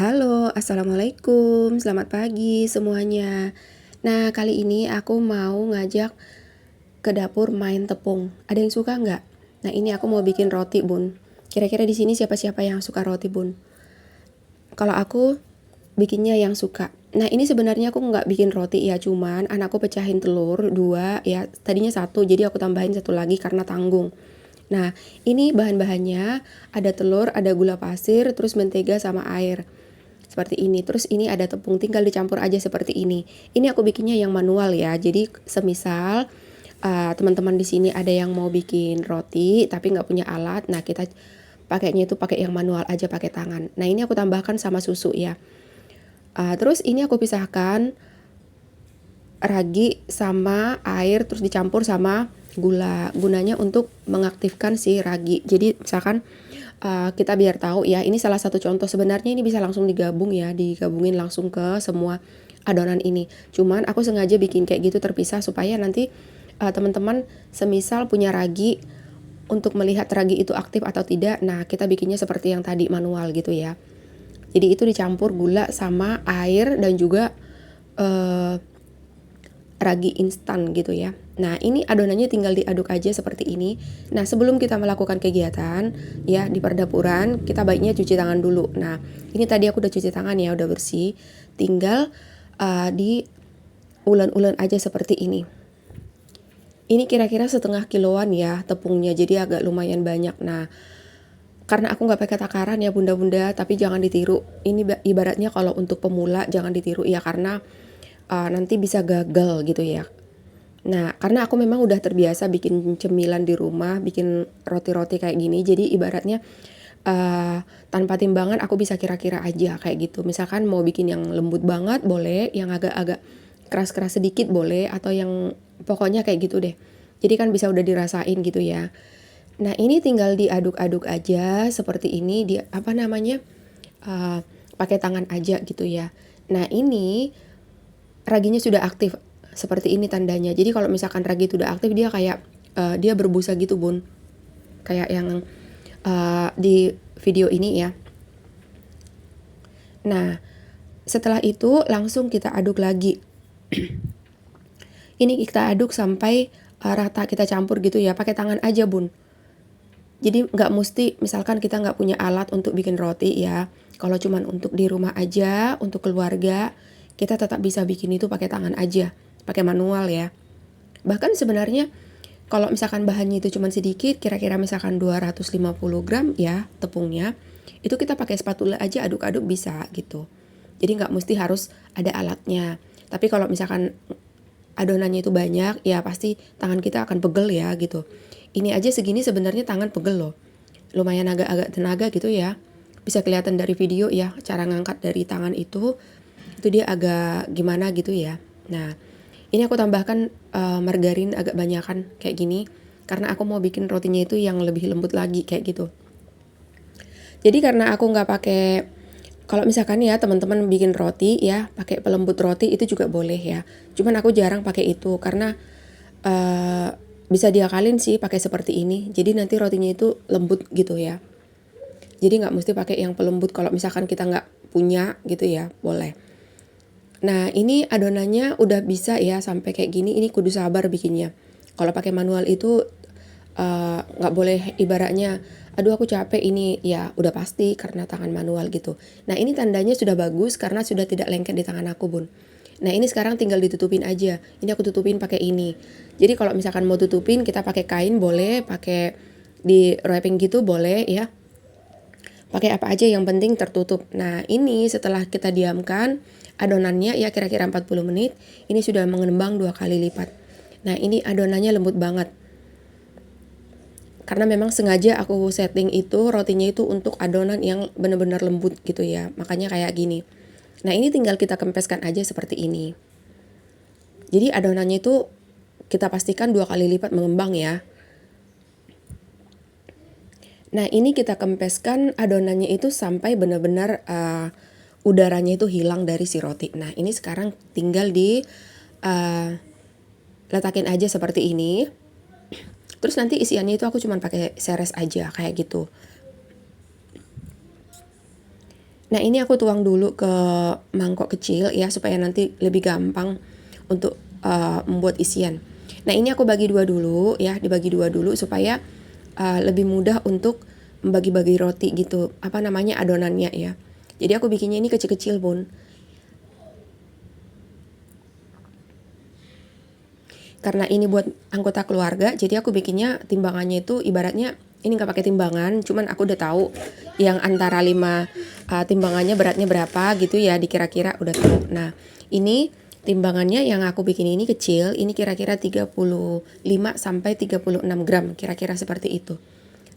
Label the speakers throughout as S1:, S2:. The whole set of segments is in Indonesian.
S1: Halo, assalamualaikum, selamat pagi semuanya. Nah, kali ini aku mau ngajak ke dapur main tepung. Ada yang suka nggak? Nah, ini aku mau bikin roti, Bun. Kira-kira di sini siapa-siapa yang suka roti, Bun? Kalau aku bikinnya yang suka. Nah, ini sebenarnya aku nggak bikin roti ya, cuman anakku pecahin telur dua ya. Tadinya satu, jadi aku tambahin satu lagi karena tanggung. Nah, ini bahan-bahannya ada telur, ada gula pasir, terus mentega sama air. Seperti ini. Terus ini ada tepung, tinggal dicampur aja seperti ini. Ini aku bikinnya yang manual ya. Jadi semisal teman-teman di sini ada yang mau bikin roti tapi nggak punya alat, nah kita pakainya itu pakai yang manual aja, pakai tangan. Nah ini aku tambahkan sama susu ya. Terus ini aku pisahkan ragi sama air, terus dicampur sama gula. Gunanya untuk mengaktifkan si ragi. Jadi misalkan kita biar tahu ya, ini salah satu contoh. Sebenarnya ini bisa langsung digabung ya, digabungin langsung ke semua adonan ini. Cuman aku sengaja bikin kayak gitu terpisah supaya nanti teman-teman semisal punya ragi, untuk melihat ragi itu aktif atau tidak, nah kita bikinnya seperti yang tadi manual gitu ya. Jadi itu dicampur gula sama air dan juga eh, ragi instan gitu ya. Nah ini adonannya tinggal diaduk aja seperti ini. Nah sebelum kita melakukan kegiatan ya di perdapuran, kita baiknya cuci tangan dulu. Nah ini tadi aku udah cuci tangan ya, udah bersih. Tinggal di ulen-ulen aja seperti ini. Ini kira-kira setengah kiloan ya tepungnya, jadi agak lumayan banyak. Nah karena aku nggak pakai takaran ya bunda-bunda, tapi jangan ditiru. Ini ibaratnya kalau untuk pemula jangan ditiru ya, karena nanti bisa gagal gitu ya. Nah, karena aku memang udah terbiasa bikin cemilan di rumah, bikin roti-roti kayak gini, jadi ibaratnya tanpa timbangan aku bisa kira-kira aja kayak gitu. Misalkan mau bikin yang lembut banget boleh, yang agak-agak keras-keras sedikit boleh, atau yang pokoknya kayak gitu deh. Jadi kan bisa udah dirasain gitu ya. Nah, ini tinggal diaduk-aduk aja seperti ini, di apa namanya? Pakai tangan aja gitu ya. Nah, ini raginya sudah aktif. Seperti ini tandanya. Jadi kalau misalkan ragi itu udah aktif, dia kayak dia berbusa gitu, Bun. Kayak yang di video ini ya. Nah, setelah itu langsung kita aduk lagi. Ini kita aduk sampai rata, kita campur gitu ya, pakai tangan aja, Bun. Jadi nggak mesti misalkan kita nggak punya alat untuk bikin roti ya. Kalau cuman untuk di rumah aja, untuk keluarga, kita tetap bisa bikin itu pakai tangan aja, pakai manual ya. Bahkan sebenarnya kalau misalkan bahannya itu cuman sedikit, kira-kira misalkan 250 gram ya tepungnya, itu kita pakai spatula aja aduk-aduk bisa gitu. Jadi nggak mesti harus ada alatnya. Tapi kalau misalkan adonannya itu banyak, ya pasti tangan kita akan pegel ya gitu. Ini aja segini sebenarnya tangan pegel loh. Lumayan agak-agak tenaga gitu ya. Bisa kelihatan dari video ya, cara ngangkat dari tangan itu dia agak gimana gitu ya. Nah, ini aku tambahkan margarin agak banyakan kayak gini, karena aku mau bikin rotinya itu yang lebih lembut lagi kayak gitu. Jadi karena aku nggak pakai, kalau misalkan ya teman-teman bikin roti ya pakai pelembut roti itu juga boleh ya. Cuman aku jarang pakai itu karena uh, bisa diakalin sih pakai seperti ini. Jadi nanti rotinya itu lembut gitu ya. Jadi nggak mesti pakai yang pelembut kalau misalkan kita nggak punya gitu ya, boleh. Nah ini adonannya udah bisa ya sampai kayak gini, ini kudu sabar bikinnya. Kalau pakai manual itu nggak boleh ibaratnya, aduh aku capek ini, ya udah pasti karena tangan manual gitu. Nah ini tandanya sudah bagus karena sudah tidak lengket di tangan aku, Bun. Nah ini sekarang tinggal ditutupin aja. Ini aku tutupin pakai ini. Jadi kalau misalkan mau tutupin kita pakai kain boleh, pakai di wrapping gitu boleh ya. Pakai apa aja yang penting tertutup. Nah ini setelah kita diamkan adonannya ya kira-kira 40 menit, ini sudah mengembang 2 kali lipat. Nah ini adonannya lembut banget. Karena memang sengaja aku setting itu rotinya itu untuk adonan yang benar-benar lembut gitu ya. Makanya kayak gini. Nah ini tinggal kita kempeskan aja seperti ini. Jadi adonannya itu kita pastikan 2 kali lipat mengembang ya. Nah ini kita kempeskan adonannya itu sampai benar-benar udaranya itu hilang dari si roti. Nah ini sekarang tinggal di letakin aja seperti ini. Terus nanti isiannya itu aku cuma pakai seres aja kayak gitu. Nah ini aku tuang dulu ke mangkok kecil ya, supaya nanti lebih gampang untuk membuat isian. Nah ini aku bagi dua dulu ya, dibagi dua dulu supaya lebih mudah untuk membagi-bagi roti gitu, adonannya ya. Jadi aku bikinnya ini kecil-kecil bun. Karena ini buat anggota keluarga, jadi aku bikinnya timbangannya itu ibaratnya ini nggak pakai timbangan, cuman aku udah tahu yang antara 5 timbangannya beratnya berapa gitu ya, dikira-kira udah tahu. Nah ini timbangannya yang aku bikin ini kecil, ini kira-kira 35 sampai 36 gram, kira-kira seperti itu.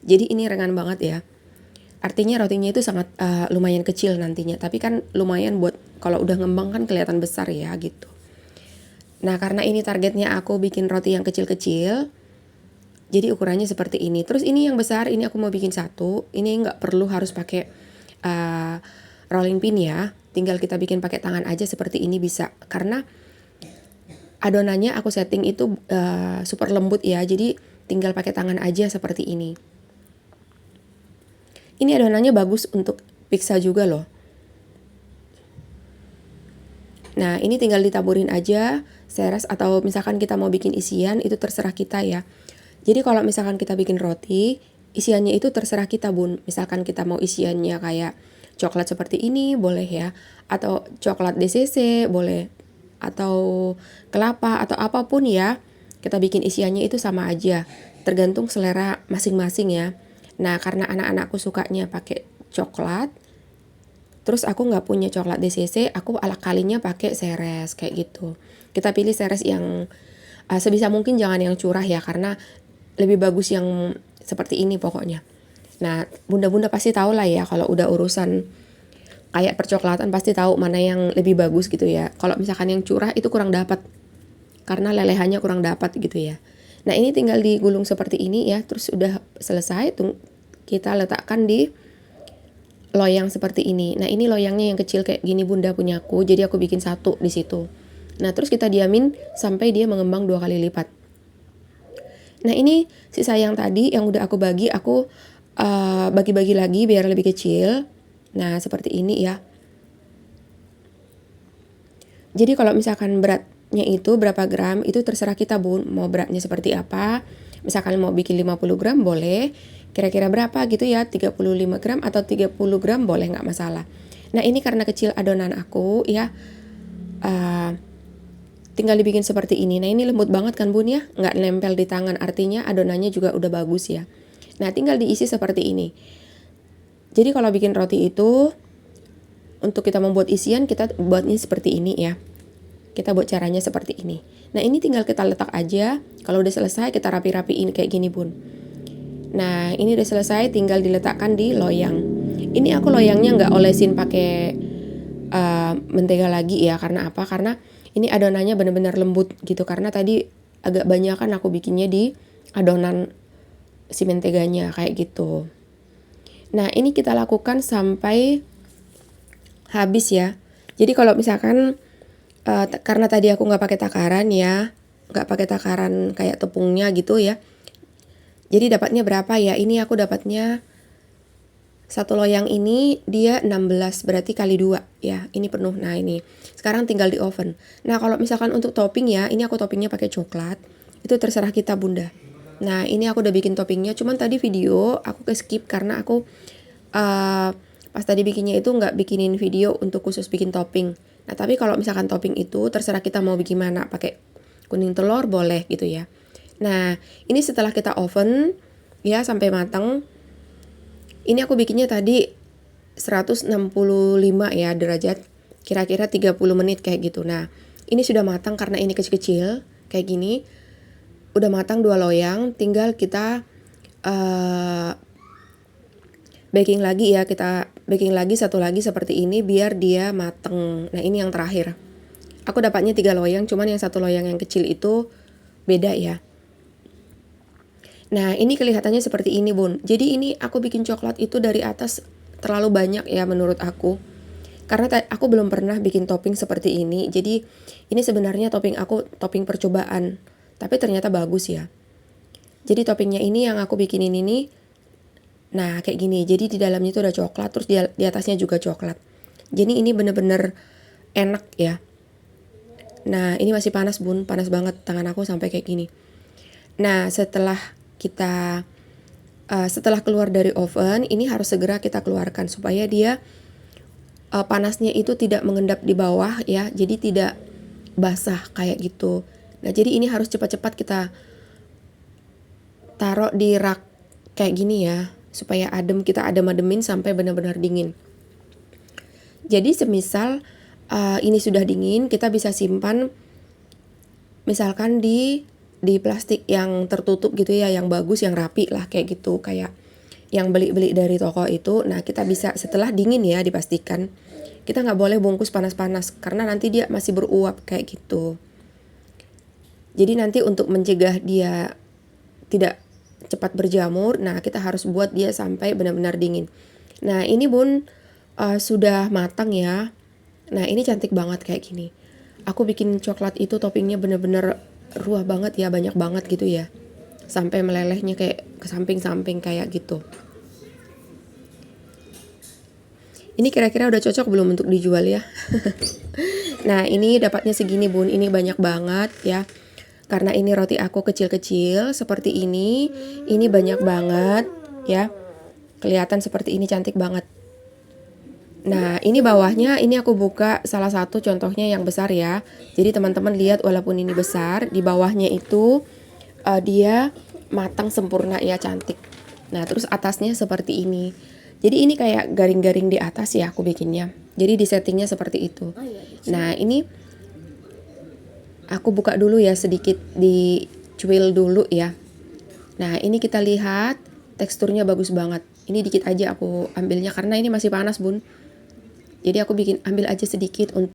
S1: Jadi ini ringan banget ya. Artinya rotinya itu sangat lumayan kecil nantinya, tapi kan lumayan buat kalau udah ngembang kan kelihatan besar ya gitu. Nah karena ini targetnya aku bikin roti yang kecil-kecil, jadi ukurannya seperti ini. Terus ini yang besar, ini aku mau bikin satu. Ini nggak perlu harus pakai rolling pin ya, tinggal kita bikin pakai tangan aja seperti ini bisa. Karena adonannya aku setting itu super lembut ya, jadi tinggal pakai tangan aja seperti ini. Ini adonannya bagus untuk pizza juga loh. Nah ini tinggal ditaburin aja seres, atau misalkan kita mau bikin isian itu terserah kita ya. Jadi kalau misalkan kita bikin roti, isiannya itu terserah kita bun. Misalkan kita mau isiannya kayak coklat seperti ini boleh ya, atau coklat DCC boleh, atau kelapa atau apapun ya. Kita bikin isiannya itu sama aja, tergantung selera masing-masing ya. Nah karena anak-anakku sukanya pakai coklat, terus aku nggak punya coklat DCC, aku ala kalinya pakai seres kayak gitu. Kita pilih seres yang sebisa mungkin jangan yang curah ya, karena lebih bagus yang seperti ini pokoknya. Nah bunda-bunda pasti tahu lah ya, kalau udah urusan kayak percoklatan pasti tahu mana yang lebih bagus gitu ya. Kalau misalkan yang curah itu kurang dapat, karena lelehannya kurang dapat gitu ya. Nah ini tinggal digulung seperti ini ya, terus udah selesai tuh kita letakkan di loyang seperti ini. Nah ini loyangnya yang kecil kayak gini bunda punyaku, jadi aku bikin satu di situ. Nah terus kita diamin sampai dia mengembang 2 kali lipat. Nah ini sisa yang tadi yang udah aku bagi, aku bagi-bagi lagi biar lebih kecil. Nah seperti ini ya. Jadi kalau misalkan beratnya itu berapa gram, itu terserah kita bun, mau beratnya seperti apa. Misalkan mau bikin 50 gram boleh, kira-kira berapa gitu ya, 35 gram atau 30 gram boleh, nggak masalah. Nah ini karena kecil adonan aku ya, tinggal dibikin seperti ini. Nah ini lembut banget kan bun ya, nggak nempel di tangan, artinya adonannya juga udah bagus ya. Nah tinggal diisi seperti ini. Jadi kalau bikin roti itu, untuk kita membuat isian kita buatnya seperti ini ya. Kita buat caranya seperti ini. Nah ini tinggal kita letak aja. Kalau udah selesai kita rapi-rapiin kayak gini bun. Nah ini udah selesai, tinggal diletakkan di loyang. Ini aku loyangnya nggak olesin pakai mentega lagi ya. Karena apa? Karena ini adonannya benar-benar lembut gitu. Karena tadi agak banyak kan aku bikinnya di adonan si menteganya kayak gitu. Nah ini kita lakukan sampai habis ya. Jadi kalau misalkan karena tadi aku nggak pakai takaran ya, nggak pakai takaran kayak tepungnya gitu ya. Jadi dapatnya berapa ya? Ini aku dapatnya satu loyang ini dia 16, berarti kali 2 ya. Ini penuh. Nah ini sekarang tinggal di oven. Nah kalau misalkan untuk topping ya, ini aku toppingnya pakai coklat. Itu terserah kita bunda. Nah ini aku udah bikin toppingnya. Cuman tadi video aku ke skip karena aku pas tadi bikinnya itu nggak bikinin video untuk khusus bikin topping. Nah tapi kalau misalkan topping itu terserah kita mau bikin mana, pakai kuning telur boleh gitu ya. Nah ini setelah kita oven ya sampai matang, ini aku bikinnya tadi 165 ya derajat, kira-kira 30 menit kayak gitu. Nah ini sudah matang karena ini kecil-kecil kayak gini, udah matang 2 loyang, tinggal kita baking lagi ya, kita baking lagi satu lagi seperti ini biar dia mateng. Nah ini yang terakhir. Aku dapatnya 3 loyang, cuman yang satu loyang yang kecil itu beda ya. Nah ini kelihatannya seperti ini bun. Jadi ini aku bikin coklat itu dari atas terlalu banyak ya menurut aku. Karena aku belum pernah bikin topping seperti ini. Jadi ini sebenarnya topping aku, topping percobaan. Tapi ternyata bagus ya. Jadi toppingnya ini yang aku bikinin ini Nah kayak gini, jadi di dalamnya itu ada coklat, terus di atasnya juga coklat. Jadi ini bener-bener enak ya. Nah ini masih panas bun, panas banget tangan aku sampai kayak gini. Nah setelah keluar dari oven, ini harus segera kita keluarkan supaya dia panasnya itu tidak mengendap di bawah ya, jadi tidak basah kayak gitu. Nah jadi ini harus cepat-cepat kita taruh di rak kayak gini ya, supaya kita adem-ademin sampai benar-benar dingin. Jadi semisal ini sudah dingin, kita bisa simpan misalkan di plastik yang tertutup gitu ya, yang bagus, yang rapi lah kayak gitu, kayak yang beli dari toko itu. Nah kita bisa setelah dingin ya, dipastikan kita nggak boleh bungkus panas-panas karena nanti dia masih beruap kayak gitu. Jadi nanti untuk mencegah dia tidak cepat berjamur, nah kita harus buat dia sampai benar-benar dingin. Nah ini bun sudah matang ya. Nah ini cantik banget kayak gini. Aku bikin coklat itu toppingnya bener-bener ruah banget ya, banyak banget gitu ya, sampai melelehnya kayak ke samping-samping kayak gitu. Ini kira-kira udah cocok belum untuk dijual ya? Nah ini dapatnya segini bun, ini banyak banget ya. Karena ini roti aku kecil-kecil seperti ini banyak banget ya. Kelihatan seperti ini, cantik banget. Nah ini bawahnya, ini aku buka salah satu contohnya yang besar ya. Jadi teman-teman lihat, walaupun ini besar, di bawahnya itu dia matang sempurna ya, cantik. Nah terus atasnya seperti ini. Jadi ini kayak garing-garing di atas ya aku bikinnya. Jadi di settingnya seperti itu. Nah ini aku buka dulu ya, sedikit dicuil dulu ya. Nah ini kita lihat teksturnya bagus banget. Ini dikit aja aku ambilnya karena ini masih panas bun. Jadi aku ambil aja sedikit untuk